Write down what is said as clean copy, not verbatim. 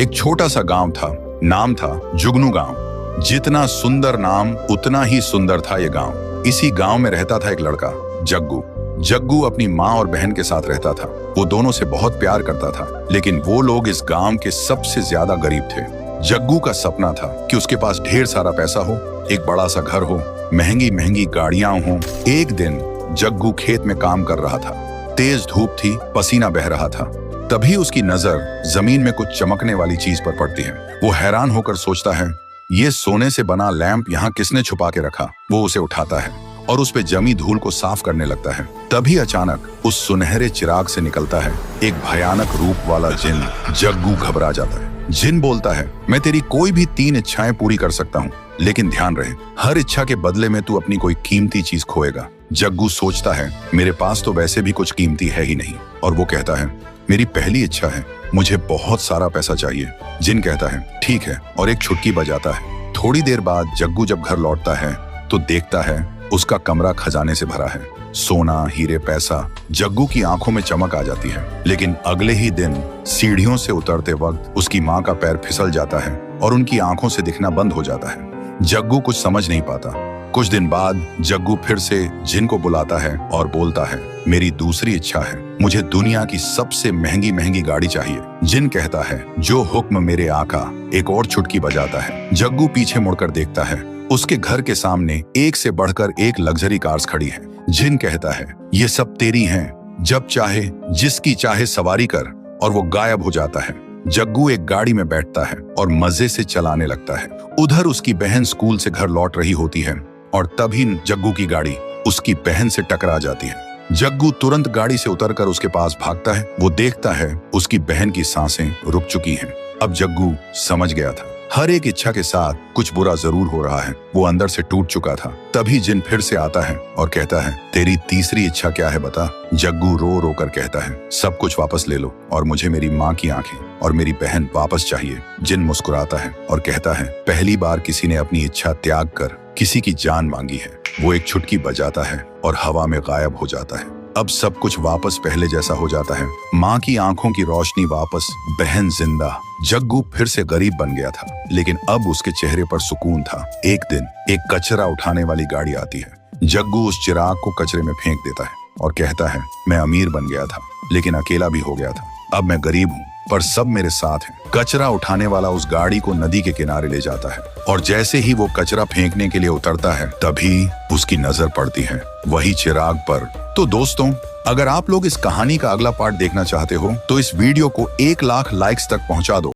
एक छोटा सा गांव था, नाम था जुगनू गांव। जितना सुंदर नाम उतना ही सुंदर था ये गांव। इसी गांव में रहता था एक लड़का, जग्गू। जग्गू अपनी माँ और बहन के साथ रहता था। वो दोनों से बहुत प्यार करता था, लेकिन वो लोग इस गांव के सबसे ज्यादा गरीब थे। जग्गू का सपना था कि उसके पास ढेर सारा पैसा हो, एक बड़ा सा घर हो, महंगी महंगी गाड़ियां हो। एक दिन जग्गू खेत में काम कर रहा था। तेज धूप थी, पसीना बह रहा था। तभी उसकी नजर जमीन में कुछ चमकने वाली चीज पर पड़ती है। वो हैरान होकर सोचता है, ये सोने से बना लैंप यहाँ किसने छुपा के रखा। वो उसे उठाता है और उस पे जमी धूल को साफ करने लगता है। तभी अचानक उस सुनहरे चिराग से निकलता है एक भयानक रूप वाला जिन। जग्गू घबरा जाता है। जिन बोलता है, मैं तेरी कोई भी 3 इच्छाएं पूरी कर सकता हूँ, लेकिन ध्यान रहे, हर इच्छा के बदले में तू अपनी कोई कीमती चीज खोएगा। जग्गू सोचता है, मेरे पास तो वैसे भी कुछ कीमती है ही नहीं। और वो कहता है, मेरी पहली इच्छा है, मुझे बहुत सारा पैसा चाहिए। जिन कहता है, ठीक है, और एक छुटकी बजाता है। थोड़ी देर बाद जग्गू जब घर लौटता है तो देखता है उसका कमरा खजाने से भरा है, सोना, हीरे, पैसा। जग्गू की आंखों में चमक आ जाती है। लेकिन अगले ही दिन सीढ़ियों से उतरते वक्त उसकी माँ का पैर फिसल जाता है और उनकी आंखों से दिखना बंद हो जाता है। जग्गू कुछ समझ नहीं पाता। कुछ दिन बाद जग्गू फिर से जिन को बुलाता है और बोलता है, मेरी दूसरी इच्छा है, मुझे दुनिया की सबसे महंगी महंगी गाड़ी चाहिए। जिन कहता है, जो हुक्म मेरे आका। एक और चुटकी बजाता है। जग्गू पीछे मुड़कर देखता है। उसके घर के सामने एक से बढ़कर एक लग्जरी कार्स खड़ी है। जिन कहता है, ये सब तेरी हैं, जब चाहे जिसकी चाहे सवारी कर। और वो गायब हो जाता है। जग्गू एक गाड़ी में बैठता है और मजे से चलाने लगता है। उधर उसकी बहन स्कूल से घर लौट रही होती है और तभी जग्गू की गाड़ी उसकी बहन से टकरा जाती है। जग्गू तुरंत गाड़ी से उतरकर उसके पास भागता है। वो देखता है उसकी बहन की सांसें रुक चुकी हैं। अब जग्गू समझ गया था, हर एक इच्छा के साथ कुछ बुरा जरूर हो रहा है। वो अंदर से टूट चुका था। तभी जिन फिर से आता है और कहता है, तेरी तीसरी इच्छा क्या है बता। जग्गू रो रो कर कहता है, सब कुछ वापस ले लो और मुझे मेरी माँ की आंखें और मेरी बहन वापस चाहिए। जिन मुस्कुराता है और कहता है, पहली बार किसी ने अपनी इच्छा त्याग कर किसी की जान मांगी है। वो एक छुटकी बजाता है और हवा में गायब हो जाता है। अब सब कुछ वापस पहले जैसा हो जाता है। माँ की आंखों की रोशनी वापस, बहन जिंदा। जग्गू फिर से गरीब बन गया था, लेकिन अब उसके चेहरे पर सुकून था। एक दिन एक कचरा उठाने वाली गाड़ी आती है। जग्गू उस चिराग को कचरे में फेंक देता है और कहता है, मैं अमीर बन गया था, लेकिन अकेला भी हो गया था। अब मैं गरीब हूँ, पर सब मेरे साथ हैं। कचरा उठाने वाला उस गाड़ी को नदी के किनारे ले जाता है और जैसे ही वो कचरा फेंकने के लिए उतरता है, तभी उसकी नजर पड़ती है वही चिराग पर। तो दोस्तों, अगर आप लोग इस कहानी का अगला पार्ट देखना चाहते हो तो इस वीडियो को 1 लाख लाइक्स तक पहुंचा दो।